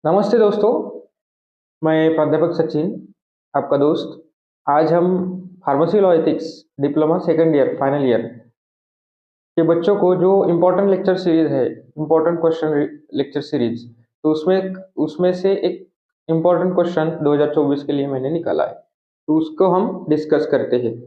नमस्ते दोस्तों, मैं प्राध्यापक सचिन, आपका दोस्त। आज हम pharmacy law ethics diploma second year final year के बच्चों को जो इम्पोर्टेंट लेक्चर सीरीज है, इम्पोर्टेंट क्वेश्चन लेक्चर सीरीज, तो उसमें उसमें से एक इम्पोर्टेंट क्वेश्चन 2024 के लिए मैंने निकाला है, तो उसको हम डिस्कस करते हैं।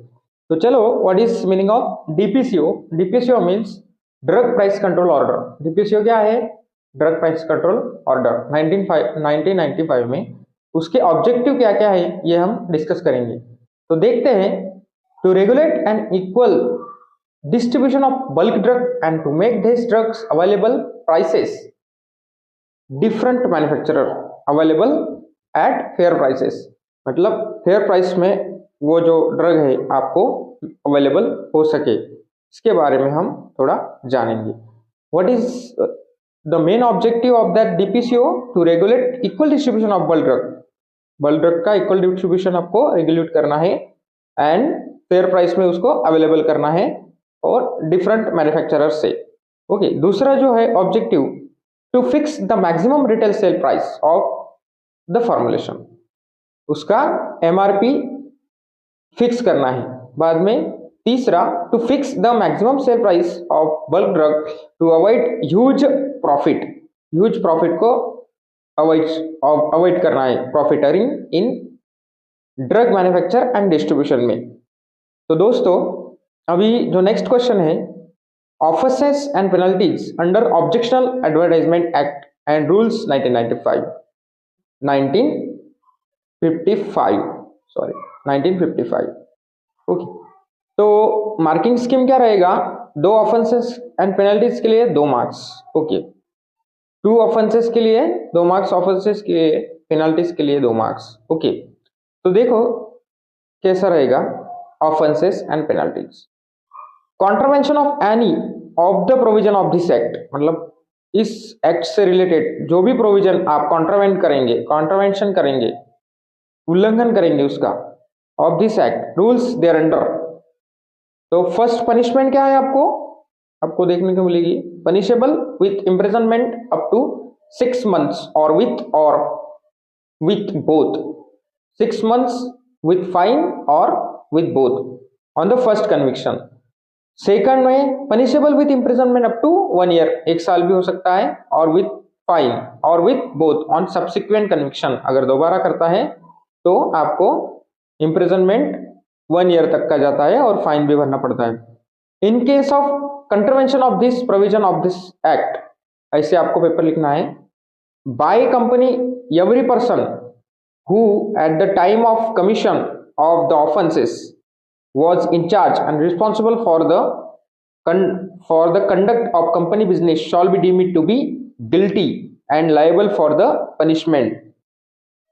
तो चलो, what is meaning of DPCO? DPCO means drug price control order. DPCO क्या है? ड्रग प्राइस कंट्रोल ऑर्डर 1995 में। उसके ऑब्जेक्टिव क्या क्या है ये हम डिस्कस करेंगे। तो देखते हैं। To regulate an equal distribution of bulk drug and to make these drugs available prices, different manufacturer available at fair prices। मतलब फेयर प्राइस में वो जो ड्रग है आपको अवेलेबल हो सके, इसके बारे में हम थोड़ा जानेंगे। What is the main objective of that DPCO? To regulate equal distribution of bulk drug. Bulk drug का इक्वल डिस्ट्रीब्यूशन आपको रेगुलेट करना है एंड फेयर प्राइस में उसको अवेलेबल करना है और डिफरेंट मैन्युफैक्चरर से। ओके, दूसरा जो है objective, to fix the maximum retail sale price of the formulation. उसका एमआरपी फिक्स करना है बाद में। तीसरा, to fix the maximum sale price of bulk drug to avoid huge profit. Huge profit को अवॉइड करना है profiteering in drug manufacture and distribution में। तो दोस्तों, अभी जो नेक्स्ट क्वेश्चन है, offences and penalties under objectional advertisement act and rules 1955। Okay, तो मार्किंग स्कीम क्या रहेगा? 2 ऑफेंसेस एंड पेनल्टीज के लिए 2 मार्क्स। ओके, 2 ऑफेंसेस के लिए 2 मार्क्स, ऑफेंसेस के लिए, पेनल्टीज के लिए 2 मार्क्स। ओके, तो देखो कैसा रहेगा offences and penalties. Contravention of any of the provision of this act, मतलब इस एक्ट से रिलेटेड जो भी प्रोविजन आप कॉन्ट्रवेंशन करेंगे, उल्लंघन करेंगे उसका, of this act rules there under. तो फर्स्ट पनिशमेंट क्या है आपको देखने को मिलेगी, punishable with imprisonment up to 6 months और with both. 6 months with fine और with both on the first conviction. Second में punishable with imprisonment up to 1 year, 1 साल भी हो सकता है, और विथ फाइन और with both on subsequent conviction. अगर दोबारा करता है तो आपको इम्प्रिजनमेंट 1 year तक का जाता है और फाइन भी भरना पड़ता है। In case of contravention of this provision of this act, ऐसे आपको पेपर लिखना है, by company every person who at the time of commission of the offences was in charge and responsible for the conduct of company business shall be deemed to be guilty and liable for the punishment।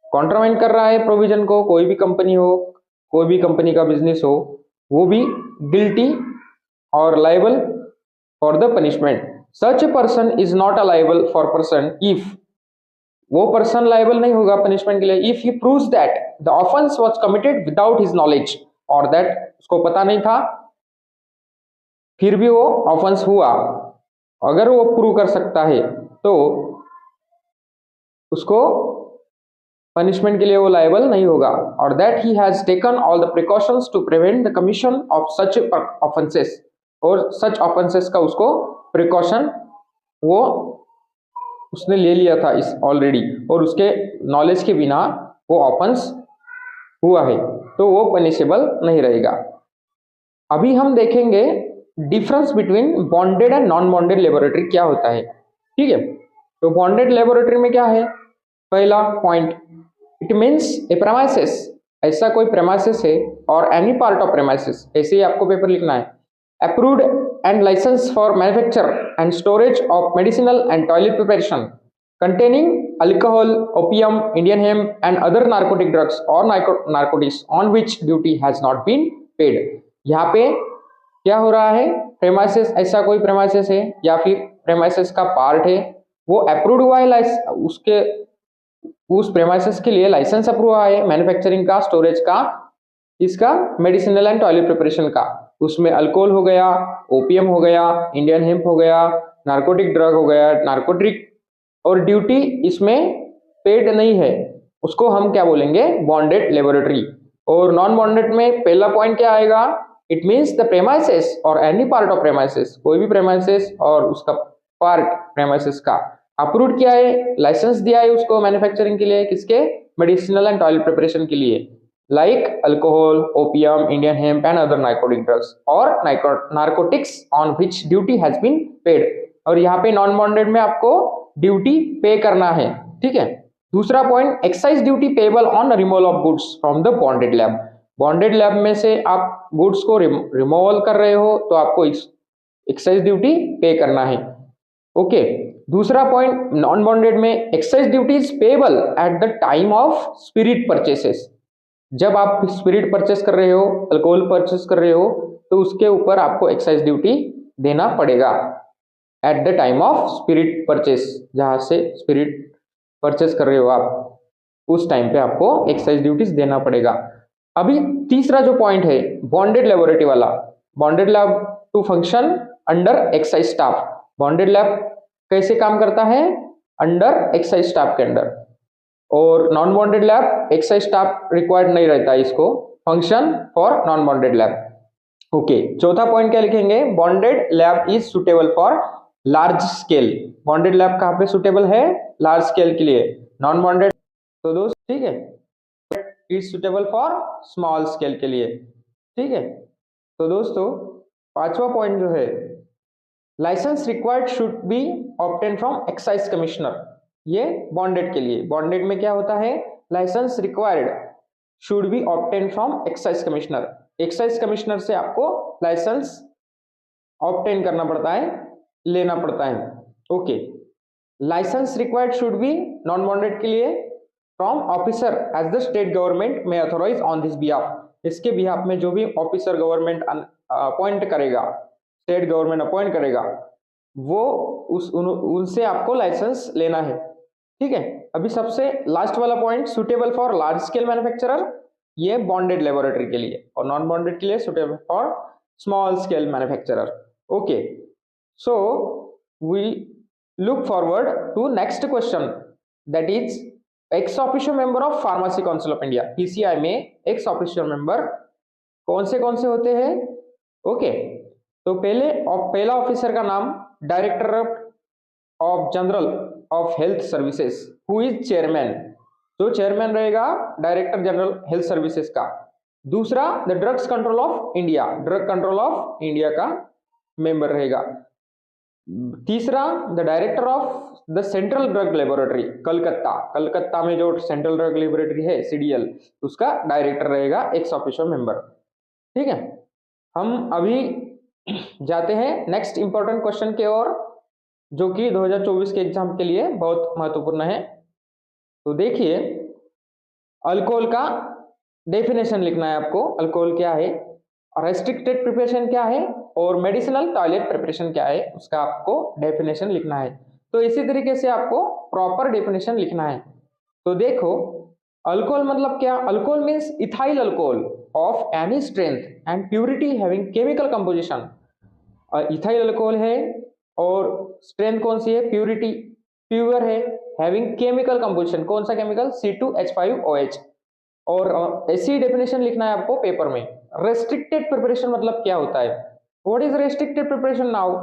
कॉन्ट्रावेंट कर रहा है provision को, कोई भी company हो, कोई भी company का बिजनेस हो, वो भी गिल्टी और liable for the punishment. Such a person is not a liable for person if, वो पर्सन लाइबल नहीं होगा पनिशमेंट के लिए if he proves that the offence was committed without his knowledge, और दैट उसको पता नहीं था फिर भी वो ऑफेंस हुआ। अगर वो प्रूव कर सकता है तो उसको पनिशमेंट के लिए वो लायबल नहीं होगा। और that he has taken all the precautions to prevent the commission of such offences, और सच ऑफेंसेस का उसको प्रिकॉशन वो उसने ले लिया था इस ऑलरेडी, और उसके नॉलेज के बिना वो ऑफेंस हुआ है, तो वो पनिशेबल नहीं रहेगा। अभी हम देखेंगे difference between bonded and non bonded laboratory क्या होता है। ठीक है, तो बॉन्डेड लेबोरेटरी में क्या है? पहला point, it means A premises, ऐसा कोई प्रेमाइसिस है और एनी पार्ट ऑफ प्रेमाइसिस, ऐसे ही आपको पेपर लिखना है। Approved and licence for manufacture and storage of medicinal and toilet preparation containing alcohol, opium, Indian hemp and other narcotic drugs or narcotics on which duty has not been paid। यहाँ पे क्या हो रहा है? Premises, ऐसा कोई premises है या फिर प्रेमाइसिस का पार्ट है, वो अप्रूव्ड हुआ है, उसके उस प्रेमाइसिस के लिए लाइसेंस अप्रूव हुआ है, मैन्युफैक्चरिंग का, स्टोरेज का, इसका मेडिसिनल एंड टॉयलेट प्रिपरेशन का। उसमें अल्कोहल हो गया, ओपियम हो गया, इंडियन हेम्प हो गया, नार्कोटिक ड्रग हो गया, नार्कोटिक, और ड्यूटी इसमें पेड नहीं है उसको हम क्या बोलेंगे, बॉन्डेड लेबोरेटरी। और नॉन बॉन्डेड में पहला पॉइंट क्या आएगा, इट मीन्स द प्रेमाइसेस और एनी पार्ट ऑफ प्रेमाइसेस, कोई भी प्रेमाइसेस और उसका पार्ट प्रेमाइसेस का अप्रूव्ड किया है, लाइसेंस दिया है उसको मैन्युफैक्चरिंग के लिए, किसके, मेडिसिनल एंड टॉयलेट प्रिपरेशन के लिए, like alcohol, opium, Indian hemp and other narcotic drugs और narcotics on which duty has been paid. और यहाँ पे नॉन बॉन्डेड में आपको ड्यूटी पे करना है, ठीक है। दूसरा point, excise duty payable on removal of goods from the bonded lab. Bonded lab में से आप गुड्स को रिमूवल कर रहे हो तो आपको एक्साइज ड्यूटी पे करना है, ओके। दूसरा पॉइंट, नॉन बॉन्डेड में excise duty is payable eight the time of spirit purchases. जब आप स्पिरिट परचेस कर रहे हो, अल्कोहल परचेस कर रहे हो, तो उसके ऊपर आपको एक्साइज ड्यूटी देना पड़ेगा eight the time of spirit purchase. जहां से स्पिरिट परचेस कर रहे हो आप, उस टाइम पे आपको एक्साइज ड्यूटीज देना पड़ेगा। अभी तीसरा जो पॉइंट है बॉन्डेड लेबोरेटरी वाला, bonded lab to function under excise staff. Bonded lab कैसे काम करता है, अंडर एक्साइज स्टाफ के अंडर। और non bonded lab excise staff required नहीं रहता है इसको, function for non bonded lab, okay. चौथा पॉइंट क्या लिखेंगे, bonded lab is suitable for large scale. Bonded lab कहाँ पे सुटेबल है, लार्ज स्केल के लिए। नॉन बॉन्डेड तो दोस्त ठीक है, is suitable for small scale के लिए, ठीक है। तो दोस्तों पांचवा पॉइंट जो है, licence required should be obtain from excise commissioner. ये बॉन्डेड के लिए, बॉन्डेड में क्या होता है, licence required should be obtain from excise commissioner. Excise commissioner से आपको लाइसेंस ऑब्टेन करना पड़ता है, लेना पड़ता है, okay. Licence required should be non bonded के लिए from officer as the state government में अथॉराइज ऑन दिस बिहाफ। इसके बिहाफ में जो भी ऑफिसर गवर्नमेंट अपॉइंट करेगा, स्टेट गवर्नमेंट अपॉइंट करेगा, वो उनसे आपको लाइसेंस लेना है, ठीक है। अभी सबसे लास्ट वाला point, suitable for large scale manufacturer, ये बॉन्डेड लेबोरेटरी के लिए, और नॉन बॉन्डेड के लिए suitable for small scale manufacturer, okay. So we look forward to next question, that is ex officio member of pharmacy council of India. PCI में ex officio member कौन से होते हैं, ओके। तो पहला ऑफिसर का नाम director of general of health services, who is chairman, जो चेयरमैन रहेगा डायरेक्टर जनरल हेल्थ सर्विसेज का। दूसरा, the drugs control of India, drug control of India का मेंबर रहेगा। तीसरा, the director of the central drug laboratory, Calcutta में जो central drug laboratory है सीडीएल, उसका डायरेक्टर रहेगा एक्स ऑफिशियो मेंबर, ठीक है। हम अभी जाते हैं नेक्स्ट इंपॉर्टेंट क्वेश्चन की ओर, जो कि 2024 के एग्जाम के लिए बहुत महत्वपूर्ण है। तो देखिए, अल्कोहल का डेफिनेशन लिखना है आपको, अल्कोहल क्या है, रेस्ट्रिक्टेड प्रिपरेशन क्या है, और मेडिसिनल टॉयलेट प्रिपरेशन क्या है, उसका आपको डेफिनेशन लिखना है। तो इसी तरीके से आपको प्रॉपर डेफिनेशन लिखना है। तो देखो, अल्कोहल मतलब क्या, alcohol means ethyl alcohol of any strength and purity having chemical composition. Ethyl alcohol है और स्ट्रेंथ कौन सी है, प्यूरिटी, प्योर है, हैविंग केमिकल कंपोजिशन, कौन सा केमिकल, C2H5OH। और ऐसी डेफिनेशन लिखना है आपको पेपर में। रेस्ट्रिक्टेड प्रिपरेशन मतलब क्या होता है, what is restricted preparation now.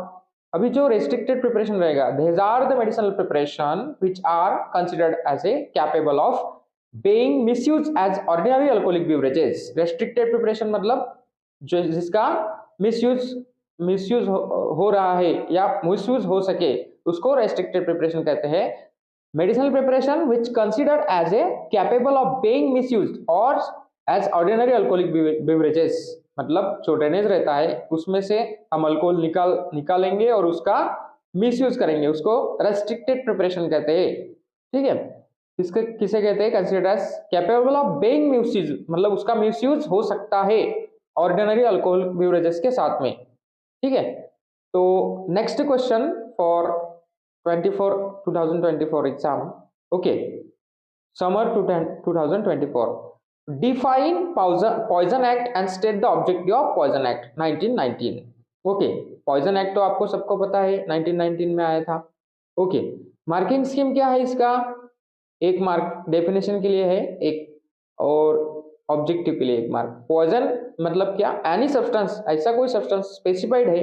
अभी जो रेस्ट्रिक्टेड प्रिपरेशन रहेगा, these are the medicinal preparation which are considered as a capable of being misused as ordinary alcoholic beverages। restricted preparation मतलब जो जिसका मिसयूज हो रहा है या मिसयूज हो सके, उसको रेस्ट्रिक्टेड प्रिपरेशन कहते हैं। Medicinal preparation which considered as a capable of being misused और एज ऑर्डिनरी अल्कोहलिक बेवरेजेस, मतलब जो ड्रेनेज रहता है उसमें से हम अल्कोहल निकालेंगे और उसका मिसयूज करेंगे, उसको रेस्ट्रिक्टेड प्रिपरेशन कहते हैं, ठीक है। इसके किसे कहते हैं, considered as capable of being misuse, मतलब उसका मिसयूज हो सकता है ऑर्डिनरी अल्कोहल बेवरेजेस के साथ में, ठीक है। तो next question for 2024 exam, okay, summer 2024, define poison act and state the objective of poison act 1919। Okay, poison act तो आपको सबको पता है 1919 में आया था, ओके। मार्किंग स्कीम क्या है इसका, 1 मार्क, डेफिनेशन के लिए है 1 और ऑब्जेक्टिव के लिए 1 मार्क। पॉइजन मतलब क्या, एनी सब्सटेंस, ऐसा कोई सब्सटेंस स्पेसिफाइड है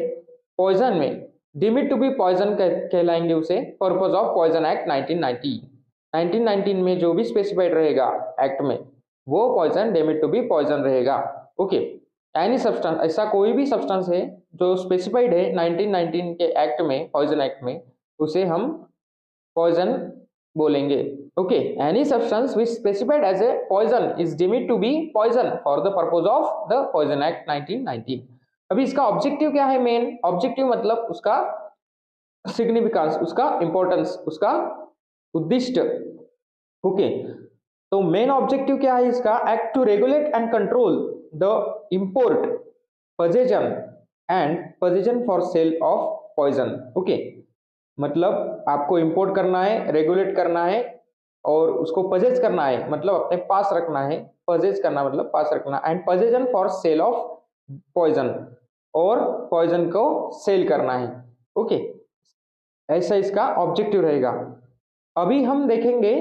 पॉइजन में, डीम्ड टू बी पॉइजन कहलाएंगे उसे, पर्पस ऑफ पॉइजन एक्ट 1919 में जो भी स्पेसिफाइड रहेगा एक्ट में वो poison deemed to be poison रहेगा। ओके, एनी सब्सटेंस, ऐसा कोई भी सब्सटेंस है जो स्पेसिफाइड है 1919 के एक्ट में, पॉइजन एक्ट में, उसे हम पॉइजन बोलेंगे। Okay, any substance which specified as a poison is deemed to be poison for the purpose of the poison act 1919। अभी इसका ऑब्जेक्टिव क्या है, मेन ऑब्जेक्टिव मतलब उसका सिग्निफिकेंस, उसका इंपॉर्टेंस, उसका उद्दिष्ट। ओके, तो मेन ऑब्जेक्टिव क्या है इसका, act to regulate and control the import, possession and possession for sale of poison. Okay, मतलब आपको इंपोर्ट करना है, रेगुलेट करना है और उसको पजेस करना है, मतलब अपने पास रखना है, पजेस करना मतलब पास रखना, and possession for sale of poison, और पॉइजन को सेल करना है। ओके, ऐसा इसका ऑब्जेक्टिव रहेगा। अभी हम देखेंगे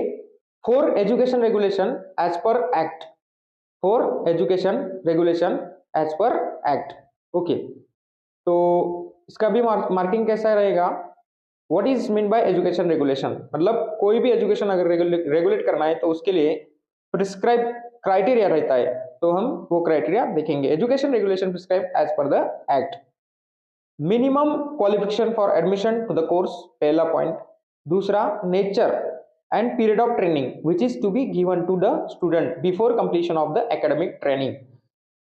for education regulation as per act, for education regulation as per act. Okay, तो इसका भी मार्किंग कैसा रहेगा, what is mean by education regulation, मतलब कोई भी एजुकेशन अगर रेगुलेट करना है तो उसके लिए प्रिस्क्राइब क्राइटेरिया रहता है, तो हम वो क्राइटेरिया देखेंगे। Education regulation prescribe as per the act, minimum qualification for admission to the course, पहला पॉइंट। दूसरा, nature and period of training which is to be given to the student before completion of the academic training.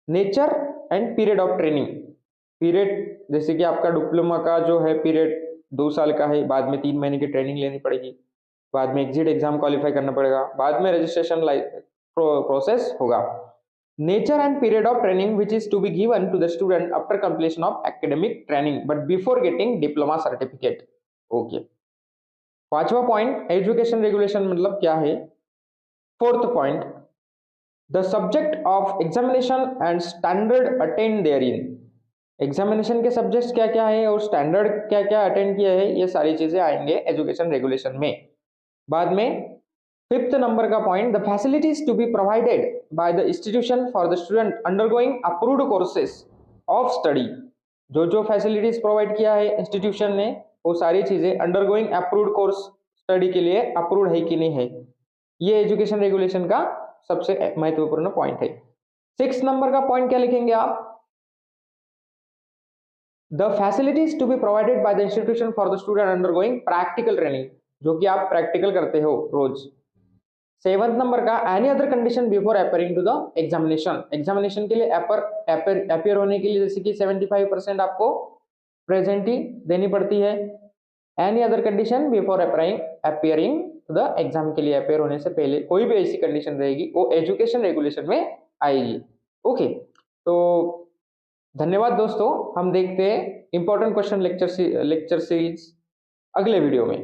Nature and period of training, period जैसे कि आपका diploma का जो है period 2 साल का है, बाद में 3 महीने की ट्रेनिंग लेनी पड़ेगी, बाद में एग्जिट एग्जाम क्वालिफाई करना पड़ेगा, बाद में रजिस्ट्रेशन प्रोसेस होगा। Nature and period of training which is to be given to the student after completion of academic training but before getting diploma certificate. Okay, पांचवा पॉइंट, एजुकेशन रेगुलेशन मतलब क्या है। Fourth point, the subject of examination and standard attend therein, examination के subjects क्या क्या है और standard क्या क्या अटेंड किया है, ये सारी चीजें आएंगे एजुकेशन रेगुलेशन में। बाद में फिफ्थ नंबर का point, the facilities to be provided by the institution for the student undergoing approved courses of study, जो जो फैसिलिटीज प्रोवाइड किया है इंस्टीट्यूशन ने वो सारी चीजें अंडरगोइंग अप्रूव्ड कोर्स स्टडी के लिए अप्रूव्ड है कि नहीं है, ये एजुकेशन रेगुलेशन का सबसे महत्वपूर्ण पॉइंट है। 6 नंबर का पॉइंट क्या लिखेंगे आप, the facilities to be provided by the institution for the student undergoing practical training, जो कि आप प्रैक्टिकल करते हो रोज। 7th नंबर का, any other condition before appearing to the examination, examination के लिए अपेयर होने के लिए जैसे कि 75% आपको प्रेजेंटी देनी पड़ती है। Any other condition before appearing to the exam, के लिए अपेयर होने से पहले कोई भी ऐसी कंडीशन रहेगी वो एजुकेशन रेगुलेशन में आएगी। ओके, तो धन्यवाद दोस्तों, हम देखते हैं इंपॉर्टेंट क्वेश्चन लेक्चर सीरीज अगले वीडियो में।